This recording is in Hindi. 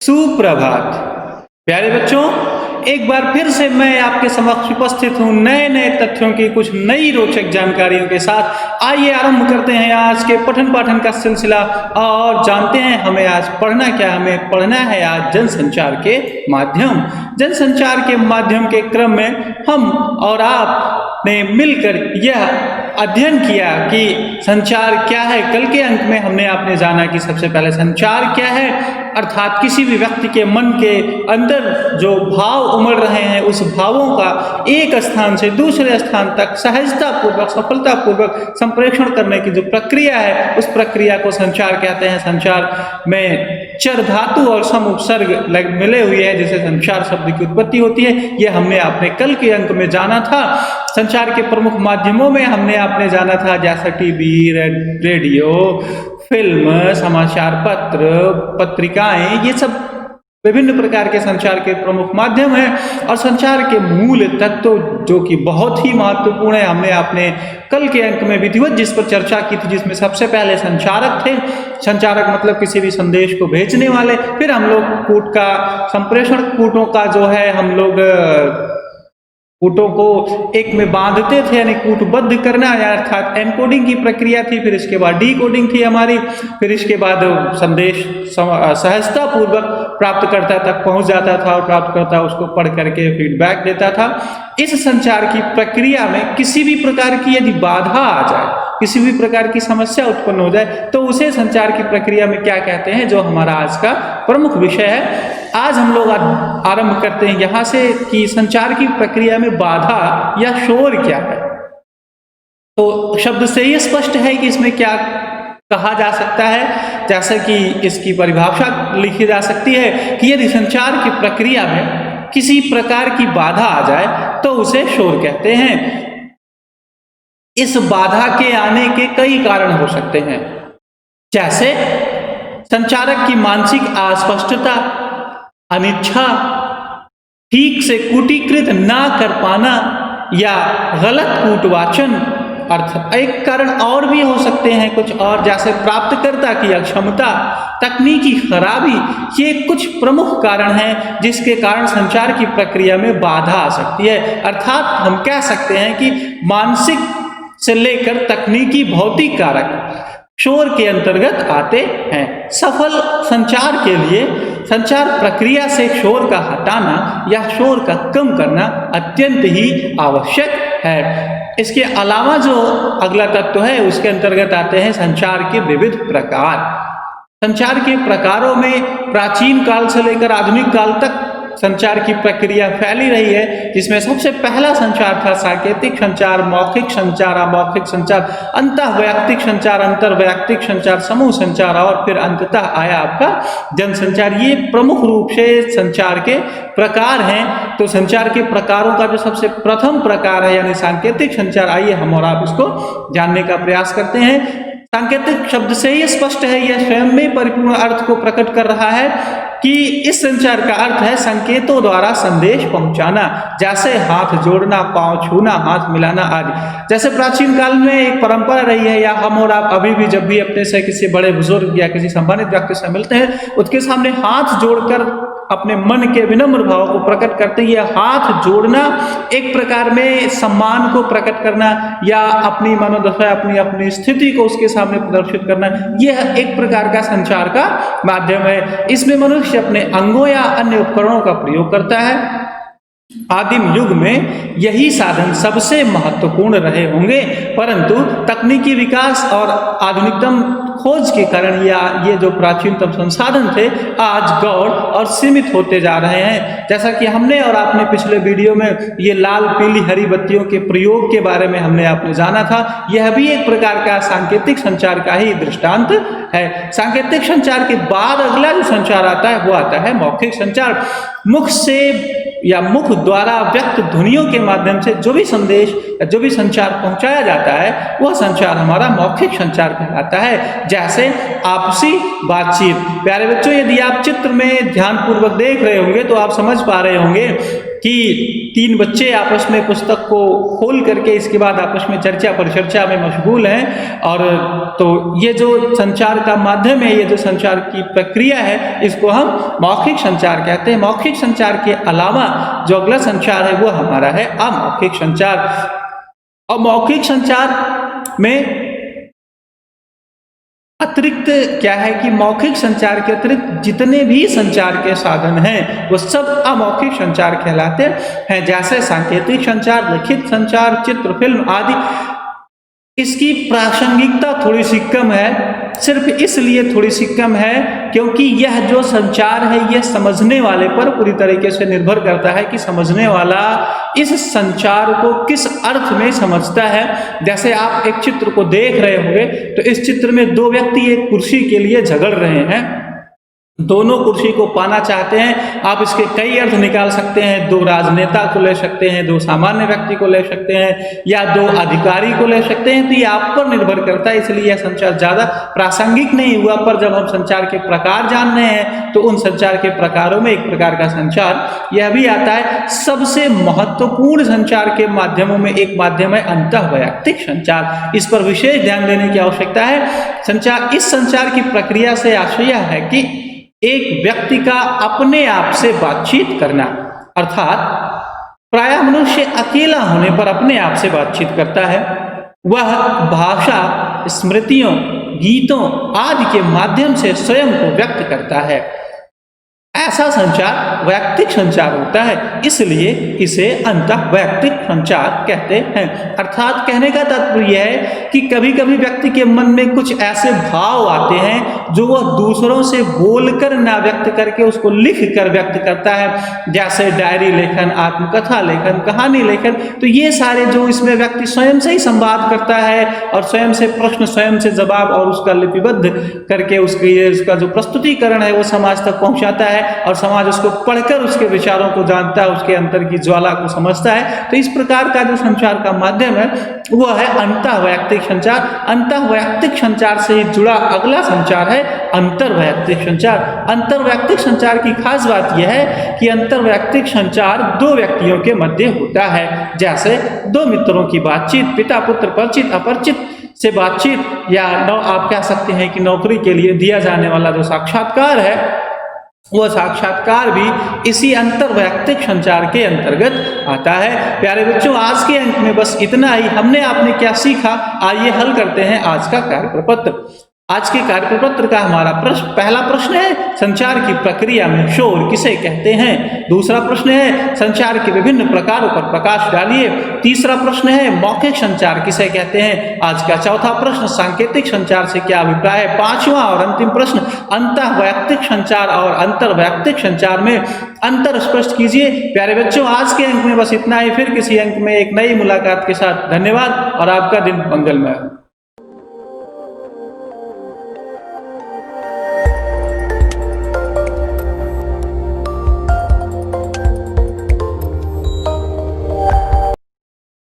सुप्रभात प्यारे बच्चों, एक बार फिर से मैं आपके समक्ष उपस्थित हूँ नए नए तथ्यों की कुछ नई रोचक जानकारियों के साथ। आइए आरंभ करते हैं आज के पठन पाठन का सिलसिला और जानते हैं हमें आज पढ़ना क्या। हमें पढ़ना है आज जनसंचार के माध्यम। जनसंचार के माध्यम के क्रम में हम और आप ने मिलकर यह अध्ययन किया कि संचार क्या है। कल के अंक में हमने आपने जाना कि सबसे पहले संचार क्या है, अर्थात किसी भी व्यक्ति के मन के अंदर जो भाव उमड़ रहे हैं उस भावों का एक स्थान से दूसरे स्थान तक सहजतापूर्वक सफलतापूर्वक संप्रेषण करने की जो प्रक्रिया है उस प्रक्रिया को संचार कहते हैं। संचार में चर धातु और सम उपसर्ग मिले हुए हैं जिससे संचार शब्द की उत्पत्ति होती है। यह हमने आपने कल के अंक में जाना था। संचार के प्रमुख माध्यमों में हमने आपने जाना था जैसा टीवी, रेडियो, फिल्म, समाचार पत्र, पत्रिकाएं, ये सब विभिन्न प्रकार के संचार के प्रमुख माध्यम हैं। और संचार के मूल तत्व जो कि बहुत ही महत्वपूर्ण है, हमने आपने कल के अंक में विधिवत जिस पर चर्चा की थी, जिसमें सबसे पहले संचारक थे। संचारक मतलब किसी भी संदेश को भेजने वाले। फिर हम लोग कूट का संप्रेषण, कूटों का जो है हम लोग कूटों को एक में बांधते थे यानी कूटबद्ध करना, अर्थात एनकोडिंग की प्रक्रिया थी। फिर इसके बाद डीकोडिंग थी हमारी। फिर इसके बाद संदेश सहजतापूर्वक प्राप्तकर्ता तक पहुंच जाता था और प्राप्तकर्ता उसको पढ़ करके फीडबैक देता था। इस संचार की प्रक्रिया में किसी भी प्रकार की यदि बाधा आ जाए, किसी भी प्रकार की समस्या उत्पन्न हो जाए तो उसे संचार की प्रक्रिया में क्या कहते हैं, जो हमारा आज का प्रमुख विषय है। आज हम लोग आरंभ करते हैं यहाँ से कि संचार की प्रक्रिया में बाधा या शोर क्या है। तो शब्द से ही स्पष्ट है कि इसमें क्या कहा जा सकता है। जैसे कि इसकी परिभाषा लिखी जा सकती है कि यदि संचार की प्रक्रिया में किसी प्रकार की बाधा आ जाए तो उसे शोर कहते हैं। इस बाधा के आने के कई कारण हो सकते हैं, जैसे संचारक की मानसिक अस्पष्टता, अनिच्छा, ठीक से कूटीकृत ना कर पाना या गलत कूटवाचन। अर्थ एक कारण और भी हो सकते हैं कुछ और, जैसे प्राप्तकर्ता की अक्षमता, तकनीकी खराबी। ये कुछ प्रमुख कारण हैं जिसके कारण संचार की प्रक्रिया में बाधा आ सकती है। अर्थात हम कह सकते हैं कि मानसिक से लेकर तकनीकी भौतिक कारक शोर के अंतर्गत आते हैं। सफल संचार के लिए संचार प्रक्रिया से शोर का हटाना या शोर का कम करना अत्यंत ही आवश्यक है। इसके अलावा जो अगला तत्व है उसके अंतर्गत आते हैं संचार के विविध प्रकार। संचार के प्रकारों में प्राचीन काल से लेकर आधुनिक काल तक संचार की प्रक्रिया फैली रही है, जिसमें सबसे पहला संचार था सांकेतिक संचार, मौखिक संचार, अमौखिक संचार, अंतःवैयक्तिक संचार, अंतर्वैयक्तिक संचार, समूह संचार और फिर अंततः आया आपका जनसंचार। ये प्रमुख रूप से संचार के प्रकार हैं। तो संचार के प्रकारों का जो सबसे प्रथम प्रकार है यानी सांकेतिक संचार, आइए हम और आप इसको जानने का प्रयास करते हैं। सांकेतिक शब्द से ही स्पष्ट है, यह स्वयं में परिपूर्ण अर्थ को प्रकट कर रहा है कि इस संचार का अर्थ है संकेतों द्वारा संदेश पहुंचाना, जैसे हाथ जोड़ना, पांव छूना, हाथ मिलाना आदि। जैसे प्राचीन काल में एक परंपरा रही है, या हम और आप अभी भी जब भी अपने से किसी बड़े बुजुर्ग या किसी सम्मानित व्यक्ति से मिलते हैं उसके सामने हाथ जोड़कर अपने मन के विनम्र भाव को प्रकट करते हैं। हाथ जोड़ना एक प्रकार में सम्मान को प्रकट करना या अपनी मनोदशा, अपनी स्थिति को उसके सामने प्रदर्शित करना, यह एक प्रकार का संचार का माध्यम है। इसमें मनुष्य अपने अंगों या अन्य उपकरणों का प्रयोग करता है। आदिम युग में यही साधन सबसे महत्वपूर्ण रहे होंगे, परंतु तकनीकी विकास और आधुनिकतम खोज के कारण या ये जो प्राचीनतम संसाधन थे आज गौण और सीमित होते जा रहे हैं। जैसा कि हमने और आपने पिछले वीडियो में ये लाल पीली हरी बत्तियों के प्रयोग के बारे में हमने आपने जाना था, यह भी एक प्रकार का सांकेतिक संचार का ही दृष्टांत है। सांकेतिक संचार के बाद अगला जो संचार आता है वो आता है मौखिक संचार। मुख से या मुख द्वारा व्यक्त ध्वनियों के माध्यम से जो भी संदेश या जो भी संचार पहुंचाया जाता है वह संचार हमारा मौखिक संचार कहलाता है। जैसे आपसी बातचीत। प्यारे बच्चों, यदि आप चित्र में ध्यानपूर्वक देख रहे होंगे तो आप समझ पा रहे होंगे कि 3 बच्चे आपस में पुस्तक को खोल करके इसके बाद आपस में चर्चा परिचर्चा में मशगूल हैं। और तो ये जो संचार का माध्यम है, ये जो संचार की प्रक्रिया है, इसको हम मौखिक संचार कहते हैं। मौखिक संचार के अलावा जो अगला संचार है वो हमारा है अमौखिक संचार। और मौखिक संचार में अतिरिक्त क्या है कि मौखिक संचार के अतिरिक्त जितने भी संचार के साधन हैं वो सब अमौखिक संचार कहलाते हैं। जैसे सांकेतिक संचार, लिखित संचार, चित्र, फिल्म आदि। इसकी प्रासंगिकता थोड़ी सी कम है, सिर्फ इसलिए थोड़ी सी कम है क्योंकि यह जो संचार है यह समझने वाले पर पूरी तरीके से निर्भर करता है कि समझने वाला इस संचार को किस अर्थ में समझता है। जैसे आप एक चित्र को देख रहे होंगे तो इस चित्र में 2 व्यक्ति एक कुर्सी के लिए झगड़ रहे हैं, दोनों कुर्सी को पाना चाहते हैं। आप इसके कई अर्थ निकाल सकते हैं, 2 राजनेता को ले सकते हैं, 2 सामान्य व्यक्ति को ले सकते हैं, या 2 अधिकारी को ले सकते हैं। तो ये आप पर निर्भर करता है, इसलिए यह संचार ज्यादा प्रासंगिक नहीं हुआ। पर जब हम संचार के प्रकार जान रहे हैं तो उन संचार के प्रकारों में एक प्रकार का संचार यह भी आता है। सबसे महत्वपूर्ण संचार के माध्यमों में एक माध्यम है अंतःवैयक्तिक संचार। इस पर विशेष ध्यान देने की आवश्यकता है। इस संचार की प्रक्रिया से आशय है कि एक व्यक्ति का अपने आप से बातचीत करना, अर्थात प्रायः मनुष्य अकेला होने पर अपने आप से बातचीत करता है। वह भाषा, स्मृतियों, गीतों आदि के माध्यम से स्वयं को व्यक्त करता है। ऐसा संचार वैयक्तिक संचार होता है, इसलिए इसे अंतःवैयक्तिक संचार कहते हैं। अर्थात कहने का तात्पर्य यह है कि कभी कभी व्यक्ति के मन में कुछ ऐसे भाव आते हैं जो वह दूसरों से बोलकर ना व्यक्त करके उसको लिख कर व्यक्त करता है। जैसे डायरी लेखन, आत्मकथा लेखन, कहानी लेखन। तो ये सारे जो इसमें व्यक्ति स्वयं से ही संवाद करता है और स्वयं से प्रश्न, स्वयं से जवाब और उसका लिपिबद्ध करके उसका जो प्रस्तुतिकरण है वो समाज तक पहुंचाता है और समाज उसको पढ़कर उसके विचारों को जानता है, उसके अंतर की ज्वाला को समझता है। तो इस प्रकार का जो संचार का माध्यम है वह है अंतःवैयक्तिक संचार। अंतःवैयक्तिक संचार से ही जुड़ा अगला संचार है अंतर्वैयक्तिक संचार। अंतर्वैयक्तिक संचार की खास बात यह है कि अंतर्वैयक्तिक संचार 2 व्यक्तियों के मध्य होता है। जैसे 2 मित्रों की बातचीत, पिता पुत्र, परिचित अपरिचित से बातचीत, या आप कह सकते हैं कि नौकरी के लिए दिया जाने वाला जो साक्षात्कार है वह साक्षात्कार भी इसी अंतर्वैयक्तिक संचार के अंतर्गत आता है। प्यारे बच्चों, आज के अंक में बस इतना ही। हमने आपने क्या सीखा, आइए हल करते हैं आज का कार्य प्रपत्र। आज के कार्य प्रपत्र का हमारा पहला प्रश्न है संचार की प्रक्रिया में शोर किसे कहते हैं। दूसरा प्रश्न है संचार के विभिन्न प्रकारों पर प्रकाश डालिए। तीसरा प्रश्न है मौखिक संचार किसे कहते हैं। आज का चौथा प्रश्न सांकेतिक संचार से क्या अभिप्राय है। 5वां और अंतिम प्रश्न अंतःवैयक्तिक संचार और अंतर्वैयक्तिक संचार में अंतर स्पष्ट कीजिए। प्यारे बच्चों, आज के अंक में बस इतना ही। फिर किसी अंक में एक नई मुलाकात के साथ धन्यवाद और आपका दिन मंगलमय हो।